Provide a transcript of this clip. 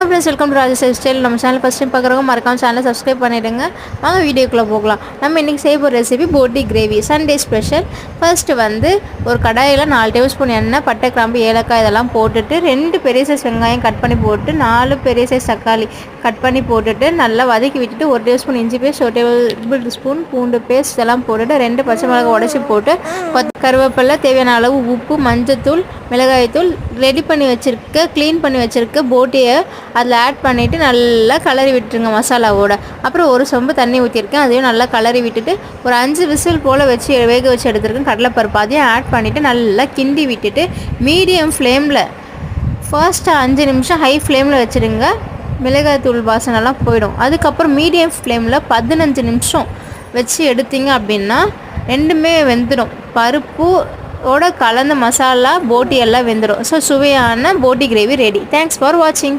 Friends, welcome to Rajesh style. நம்ம channel first time பார்க்குறவங்க மறக்காம சேனலை சப்ஸ்கிரைப் பண்ணிவிடுங்க. வாங்க வீடியோக்குள்ளே போகலாம். நம்ம இன்றைக்கி செய்ய போகிற ரெசிபி போட்டி கிரேவி, சண்டே ஸ்பெஷல். ஃபர்ஸ்ட்டு வந்து ஒரு கடாயில் 4 டேபிள் ஸ்பூன் எண்ணெய், பட்டை, கிராம்பு, ஏலக்காய் இதெல்லாம் போட்டுட்டு 2 பெரிய சைஸ் வெங்காயம் கட் பண்ணி போட்டு 4 பெரிய சைஸ் தக்காளி கட் பண்ணி போட்டுட்டு நல்லா வதக்கி விட்டுட்டு 1 டேபிள் ஸ்பூன் இஞ்சி பேஸ்ட், 1 டேபிள் ஸ்பூன் பூண்டு பேஸ்ட் இதெல்லாம் போட்டுட்டு 2 பச்சை மிளகாய் உடச்சி போட்டு கருவேப்பிலை, தேவையான அளவு உப்பு, மஞ்சத்தூள், மிளகாய்த்தூள், ரெடி பண்ணி வச்சுருக்க க்ளீன் பண்ணி வச்சுருக்க போட்டியை அதில் ஆட் பண்ணிவிட்டு நல்லா கலரி விட்டுருங்க மசாலாவோட. அப்புறம் ஒரு சொம்பு தண்ணி ஊற்றிருக்கேன், அதையும் நல்லா கலரி விட்டுட்டு ஒரு 5 விசில் போல் வச்சு வேக வச்சு எடுத்துருக்கேன். கடலைப்பருப்பு அதையும் ஆட் பண்ணிவிட்டு நல்லா கிண்டி விட்டுட்டு மீடியம் ஃப்ளேமில் ஃபர்ஸ்ட்டு 5 நிமிஷம் ஹை ஃப்ளேமில் வச்சுருங்க. மிளகாய்த்தூள் வாசனைலாம் போயிடும். அதுக்கப்புறம் மீடியம் ஃப்ளேமில் 15 நிமிஷம் வச்சு எடுத்தீங்க அப்படின்னா ரெண்டுமே வெந்துடும். பருப்போட கலந்த மசாலா போட்டி எல்லாம் வெந்துடும். ஸோ சுவையான போட்டி கிரேவி ரெடி. தேங்க்ஸ் ஃபார் வாட்சிங்.